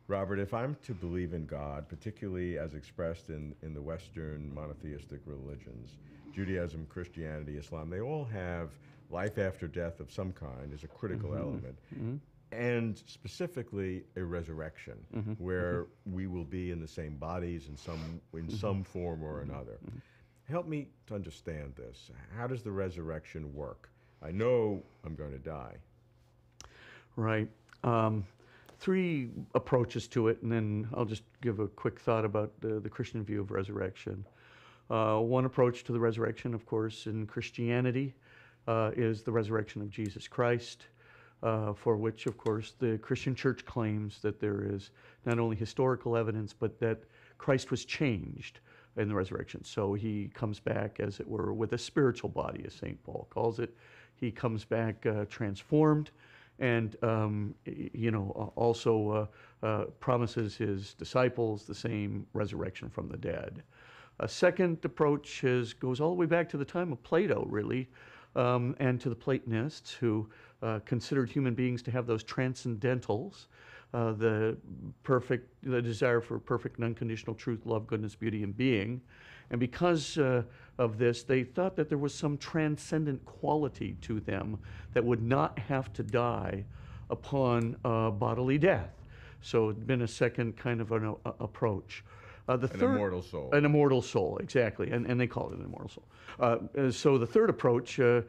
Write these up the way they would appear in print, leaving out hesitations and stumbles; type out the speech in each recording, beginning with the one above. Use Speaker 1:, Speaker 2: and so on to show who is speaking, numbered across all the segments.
Speaker 1: Robert, if I'm to believe in God, particularly as expressed in the Western monotheistic religions, Judaism, Christianity, Islam, they all have life after death of some kind as a critical element, and specifically a resurrection, where we will be in the same bodies in some form or another. Help me to understand this. How does the resurrection work? I know I'm going to die.
Speaker 2: Right. Three approaches to it, and then I'll just give a quick thought about the Christian view of resurrection. One approach to the resurrection, of course, in Christianity is the resurrection of Jesus Christ, for which, of course, the Christian church claims that there is not only historical evidence, but that Christ was changed in the resurrection. So he comes back, as it were, with a spiritual body, as St. Paul calls it. He comes back transformed, and also promises his disciples the same resurrection from the dead. A second approach goes all the way back to the time of Plato, really, and to the Platonists, who considered human beings to have those transcendentals, the desire for perfect and unconditional truth, love, goodness, beauty, and being. And because of this, they thought that there was some transcendent quality to them that would not have to die upon bodily death. So it's been a second kind of an approach.
Speaker 1: An immortal soul.
Speaker 2: An immortal soul, exactly, and they call it an immortal soul. So the third approach, is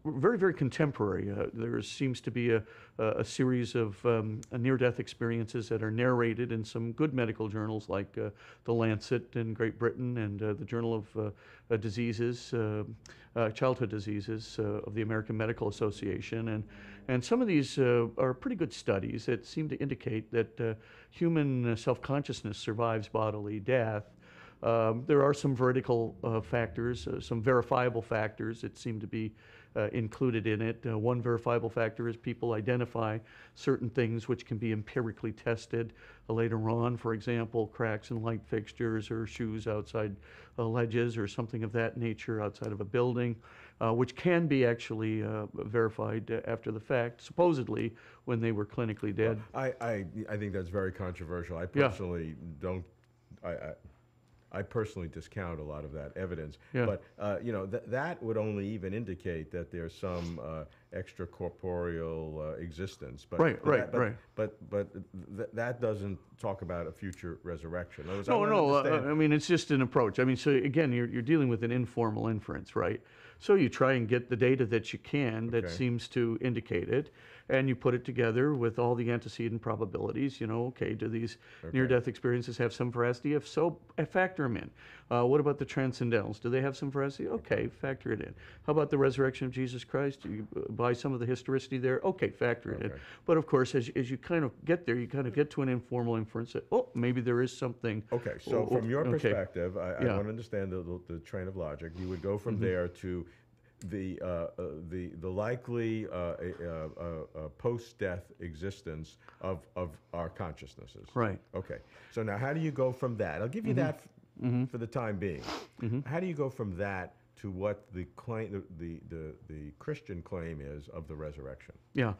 Speaker 2: very, very contemporary. There seems to be a series of near-death experiences that are narrated in some good medical journals like The Lancet in Great Britain and the Journal of Diseases, Childhood Diseases of the American Medical Association. And some of these are pretty good studies that seem to indicate that human self-consciousness survives bodily death. There are some veridical factors, some verifiable factors that seem to be included in it. One verifiable factor is people identify certain things which can be empirically tested later on. For example, cracks in light fixtures or shoes outside ledges or something of that nature outside of a building, which can be actually verified after the fact, supposedly when they were clinically dead.
Speaker 1: Well, I think that's very controversial. I personally don't. I personally discount a lot of that evidence, but that would only even indicate that there's some extracorporeal existence. But that doesn't talk about a future resurrection.
Speaker 2: No. I mean, it's just an approach. I mean, so again, you're dealing with an informal inference, right? So you try and get the data that you can that seems to indicate it, and you put it together with all the antecedent probabilities. Do these near-death experiences have some veracity? If so, factor them in. What about the transcendentals? Do they have some veracity? Okay, factor it in. How about the resurrection of Jesus Christ? Do you buy some of the historicity there? Okay, factor it in. But of course, as you kind of get there, you kind of get to an informal inference that, maybe there is something.
Speaker 1: Okay, so from your perspective, I want to understand the train of logic. You would go from there to the likely post-death existence of our consciousnesses.
Speaker 2: Right.
Speaker 1: Okay. So now, how do you go from that? I'll give you that for the time being. How do you go from that to what the Christian claim is of the resurrection?
Speaker 2: Yeah.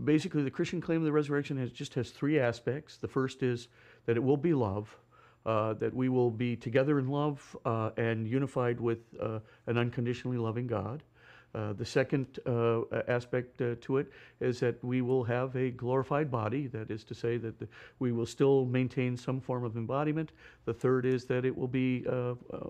Speaker 2: Basically, the Christian claim of the resurrection has three aspects. The first is that it will be love. That we will be together in love and unified with an unconditionally loving God. The second aspect to it is that we will have a glorified body, that is to say that we will still maintain some form of embodiment. The third is that it will be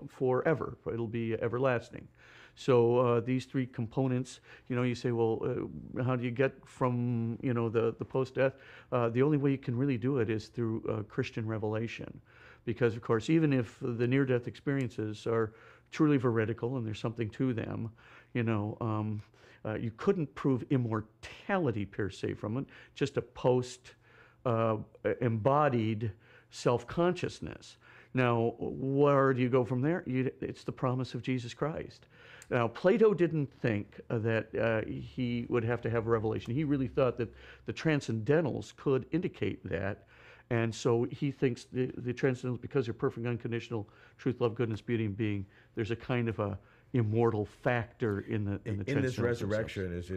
Speaker 2: forever, it'll be everlasting. So these three components, you say, well, how do you get from, the post-death? The only way you can really do it is through Christian revelation. Because, of course, even if the near-death experiences are truly veridical and there's something to them, you couldn't prove immortality per se from it, just a post-embodied self-consciousness. Now, where do you go from there? It's the promise of Jesus Christ. Now, Plato didn't think that he would have to have a revelation. He really thought that the transcendentals could indicate that. And so he thinks the transcendentals, because they're perfect, unconditional truth, love, goodness, beauty, and being, there's a kind of a immortal factor in the
Speaker 1: In this
Speaker 2: transcendental
Speaker 1: resurrection, is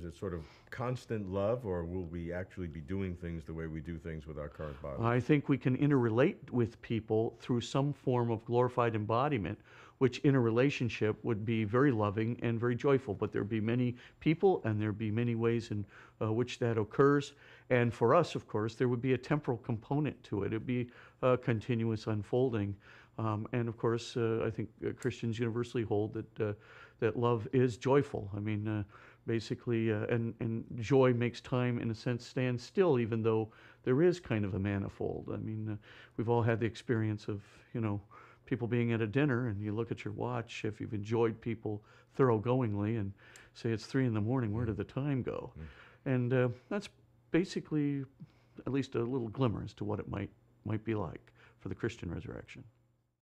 Speaker 1: it sort of constant love, or will we actually be doing things the way we do things with our current bodies?
Speaker 2: I think we can interrelate with people through some form of glorified embodiment, which in a relationship would be very loving and very joyful. But there'd be many people, and there'd be many ways in which that occurs. And for us, of course, there would be a temporal component to it. It'd be a continuous unfolding. And of course, I think Christians universally hold that love is joyful. I mean, basically, and joy makes time, in a sense, stand still, even though there is kind of a manifold. I mean, we've all had the experience of, people being at a dinner, and you look at your watch, if you've enjoyed people thoroughgoingly, and say it's 3 in the morning, where did the time go? And that's basically at least a little glimmer as to what it might be like for the Christian resurrection.